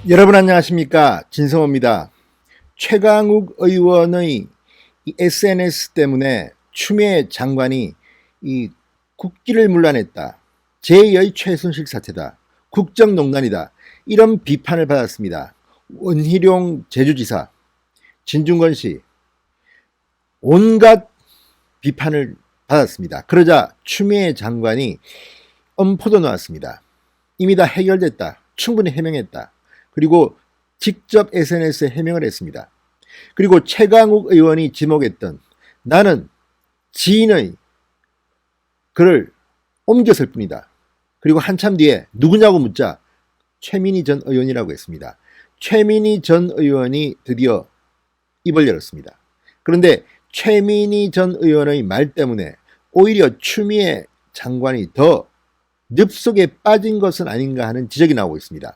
여러분 안녕하십니까, 진성호입니다. 최강욱 의원의 이 SNS 때문에 추미애 장관이 이 국기를 문란했다, 제2의 최순실 사태다, 국정농단이다, 이런 비판을 받았습니다. 원희룡 제주지사, 진중권 씨, 온갖 비판을 받았습니다. 그러자 추미애 장관이 엄포도 나왔습니다. 이미 다 해결됐다, 충분히 해명했다, 그리고 직접 SNS에 해명을 했습니다. 그리고 최강욱 의원이 지목했던 나는 지인의 글을 옮겼을 뿐이다, 그리고 한참 뒤에 누구냐고 묻자 최민희 전 의원이라고 했습니다. 최민희 전 의원이 드디어 입을 열었습니다. 그런데 최민희 전 의원의 말 때문에 오히려 추미애 장관이 더 늪속에 빠진 것은 아닌가 하는 지적이 나오고 있습니다.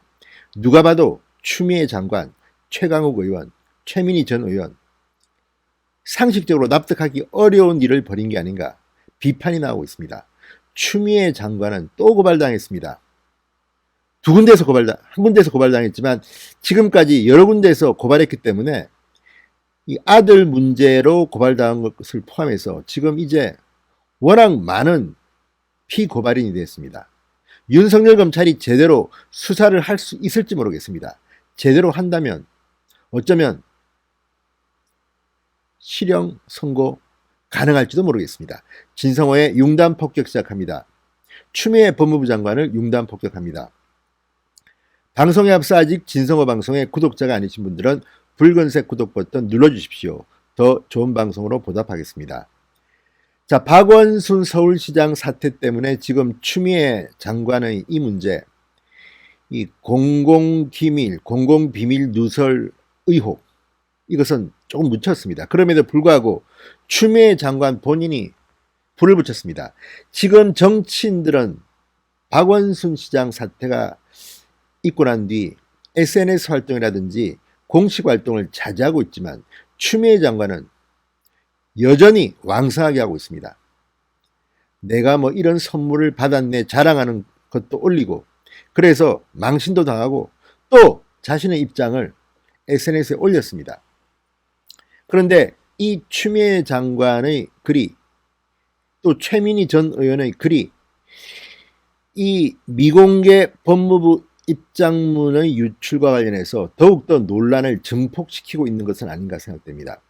누가 봐도 추미애 장관, 최강욱 의원, 최민희 전 의원, 상식적으로 납득하기 어려운 일을 벌인 게 아닌가 비판이 나오고 있습니다. 추미애 장관은 또 고발당했습니다. 한 군데에서 고발당했지만 지금까지 여러 군데에서 고발했기 때문에 이 아들 문제로 고발당한 것을 포함해서 지금 이제 워낙 많은 피고발인이 됐습니다. 윤석열 검찰이 제대로 수사를 할 수 있을지 모르겠습니다. 제대로 한다면 어쩌면 실형 선고 가능할지도 모르겠습니다. 진성호의 융단 폭격 시작합니다. 추미애 법무부 장관을 융단 폭격합니다. 방송에 앞서 아직 진성호 방송의 구독자가 아니신 분들은 붉은색 구독 버튼 눌러주십시오. 더 좋은 방송으로 보답하겠습니다. 자, 박원순 서울시장 사태 때문에 지금 추미애 장관의 이 문제, 이 공공기밀, 공공비밀 누설 의혹, 이것은 조금 묻혔습니다. 그럼에도 불구하고 추미애 장관 본인이 불을 붙였습니다. 지금 정치인들은 박원순 시장 사태가 있고 난 뒤 SNS 활동이라든지 공식 활동을 자제하고 있지만 추미애 장관은 여전히 왕성하게 하고 있습니다. 내가 뭐 이런 선물을 받았네 자랑하는 것도 올리고, 그래서 망신도 당하고 또 자신의 입장을 SNS에 올렸습니다. 그런데 이 추미애 장관의 글이, 또 최민희 전 의원의 글이 이 미공개 법무부 입장문의 유출과 관련해서 더욱더 논란을 증폭시키고 있는 것은 아닌가 생각됩니다.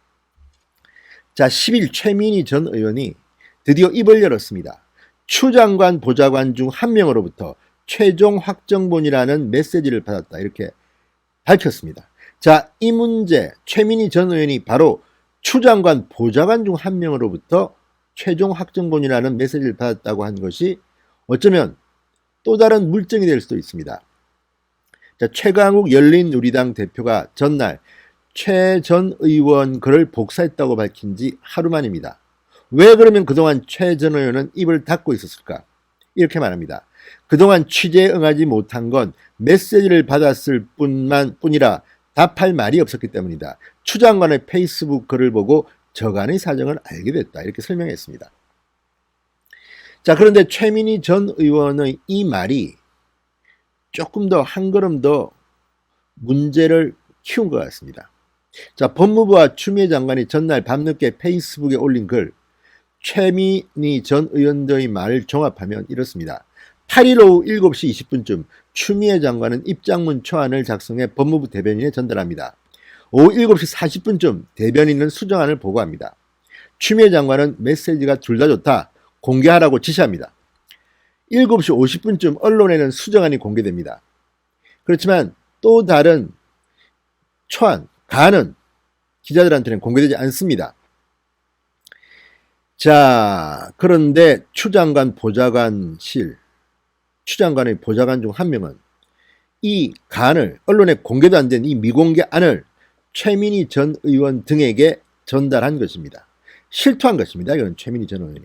자, 10일 최민희 전 의원이 드디어 입을 열었습니다. 추 장관 보좌관 중 한 명으로부터 최종 확정본이라는 메시지를 받았다, 이렇게 밝혔습니다. 자, 이 문제, 최민희 전 의원이 바로 추 장관 보좌관 중 한 명으로부터 최종 확정본이라는 메시지를 받았다고 한 것이 어쩌면 또 다른 물증이 될 수도 있습니다. 자, 최강욱 열린우리당 대표가 전날 최 전 의원 글을 복사했다고 밝힌 지 하루 만입니다. 왜 그러면 그동안 최 전 의원은 입을 닫고 있었을까? 이렇게 말합니다. 그동안 취재에 응하지 못한 건 메시지를 받았을 뿐이라 답할 말이 없었기 때문이다. 추 장관의 페이스북 글을 보고 저간의 사정을 알게 됐다, 이렇게 설명했습니다. 자, 그런데 최민희 전 의원의 이 말이 조금 더 한 걸음 더 문제를 키운 것 같습니다. 자, 법무부와 추미애 장관이 전날 밤늦게 페이스북에 올린 글, 최민희 전 의원의 말을 종합하면 이렇습니다. 8일 오후 7시 20분쯤 추미애 장관은 입장문 초안을 작성해 법무부 대변인에 전달합니다. 오후 7시 40분쯤 대변인은 수정안을 보고합니다. 추미애 장관은 메시지가 둘 다 좋다, 공개하라고 지시합니다. 7시 50분쯤 언론에는 수정안이 공개됩니다. 그렇지만 또 다른 초안, 가는 기자들한테는 공개되지 않습니다. 자, 그런데 추 장관의 보좌관 중 한 명은 이 간을, 언론에 공개도 안 된 이 미공개 안을 최민희 전 의원 등에게 전달한 것입니다. 실토한 것입니다. 이건 최민희 전 의원이.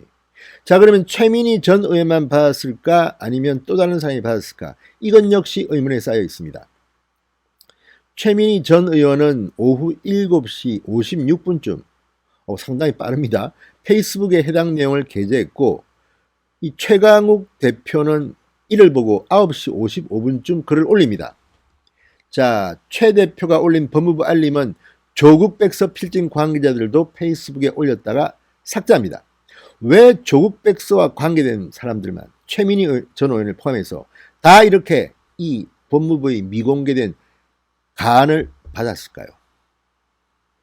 자, 그러면 최민희 전 의원만 받았을까, 아니면 또 다른 사람이 받았을까? 이건 역시 의문에 쌓여 있습니다. 최민희 전 의원은 오후 7시 56분쯤, 상당히 빠릅니다, 페이스북에 해당 내용을 게재했고, 이 최강욱 대표는 이를 보고 9시 55분쯤 글을 올립니다. 자, 최 대표가 올린 법무부 알림은 조국 백서 필진 관계자들도 페이스북에 올렸다가 삭제합니다. 왜 조국 백서와 관계된 사람들만, 최민희 전 의원을 포함해서 다 이렇게 이 법무부의 미공개된 가안을 받았을까요?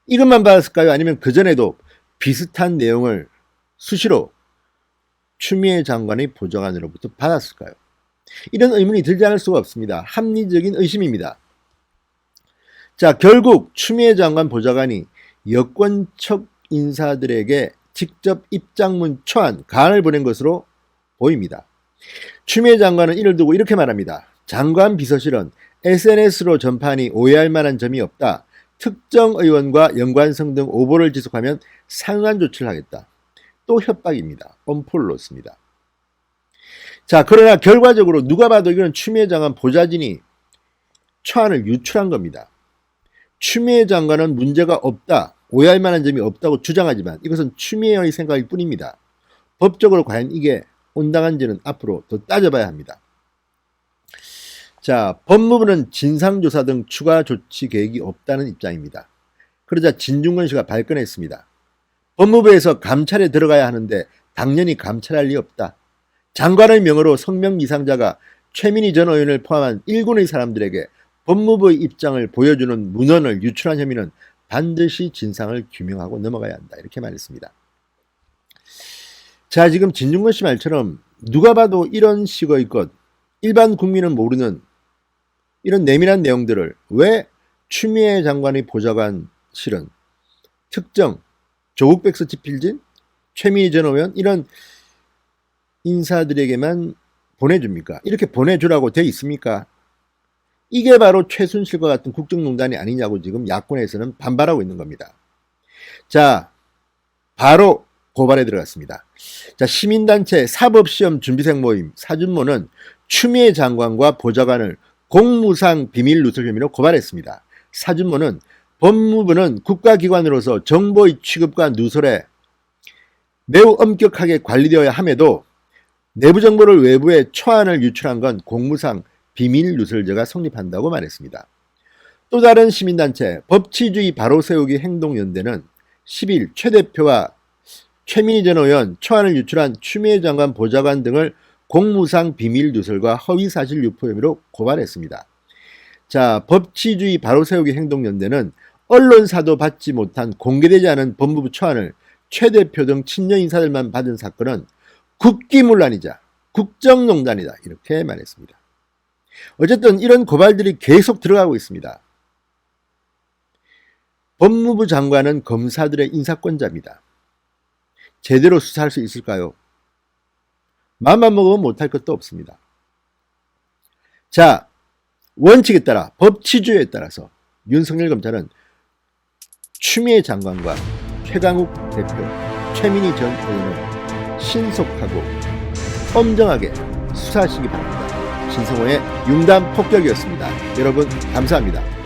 이것만 받았을까요? 아니면 그전에도 비슷한 내용을 수시로 추미애 장관의 보좌관으로부터 받았을까요? 이런 의문이 들지 않을 수가 없습니다. 합리적인 의심입니다. 자, 결국 추미애 장관 보좌관이 여권척 인사들에게 직접 입장문 초안, 가안을 보낸 것으로 보입니다. 추미애 장관은 이를 두고 이렇게 말합니다. 장관 비서실은 SNS로 전파하니 오해할 만한 점이 없다. 특정 의원과 연관성 등 오보를 지속하면 상한 조치를 하겠다. 또 협박입니다. 엄포를 놓습니다. 자, 그러나 결과적으로 누가 봐도 이건 추미애 장관 보좌진이 초안을 유출한 겁니다. 추미애 장관은 문제가 없다, 오해할 만한 점이 없다고 주장하지만 이것은 추미애의 생각일 뿐입니다. 법적으로 과연 이게 온당한지는 앞으로 더 따져봐야 합니다. 자, 법무부는 진상조사 등 추가 조치 계획이 없다는 입장입니다. 그러자 진중권 씨가 발끈했습니다. 법무부에서 감찰에 들어가야 하는데 당연히 감찰할 리 없다. 장관의 명으로 성명미상자가 최민희 전 의원을 포함한 일군의 사람들에게 법무부의 입장을 보여주는 문헌을 유출한 혐의는 반드시 진상을 규명하고 넘어가야 한다. 이렇게 말했습니다. 자, 지금 진중권 씨 말처럼 누가 봐도 이런 식의 것, 일반 국민은 모르는 이런 내밀한 내용들을 왜 추미애 장관의 보좌관실은 특정 조국 백서 집필진, 최민희 전 의원 이런 인사들에게만 보내줍니까? 이렇게 보내주라고 돼 있습니까? 이게 바로 최순실과 같은 국정농단이 아니냐고 지금 야권에서는 반발하고 있는 겁니다. 자, 바로 고발에 들어갔습니다. 자, 시민단체 사법시험 준비생 모임 사준모는 추미애 장관과 보좌관을 공무상 비밀 누설 혐의로 고발했습니다. 사준모는 법무부는 국가기관으로서 정보의 취급과 누설에 매우 엄격하게 관리되어야 함에도 내부 정보를 외부에 초안을 유출한 건 공무상 비밀 누설죄가 성립한다고 말했습니다. 또 다른 시민단체 법치주의 바로세우기 행동연대는 10일 최 대표와 최민희 전 의원 초안을 유출한 추미애 장관 보좌관 등을 공무상 비밀 누설과 허위사실 유포 혐의로 고발했습니다. 자, 법치주의 바로세우기 행동연대는 언론사도 받지 못한 공개되지 않은 법무부 초안을 최 대표 등 친여 인사들만 받은 사건은 국기문란이자 국정농단이다. 이렇게 말했습니다. 어쨌든 이런 고발들이 계속 들어가고 있습니다. 법무부 장관은 검사들의 인사권자입니다. 제대로 수사할 수 있을까요? 마음만 먹으면 못할 것도 없습니다. 자, 원칙에 따라 법치주의에 따라서 윤석열 검찰은 추미애 장관과 최강욱 대표, 최민희 전 의원을 신속하고 엄정하게 수사하시기 바랍니다. 신성호의 융단 폭격이었습니다. 여러분 감사합니다.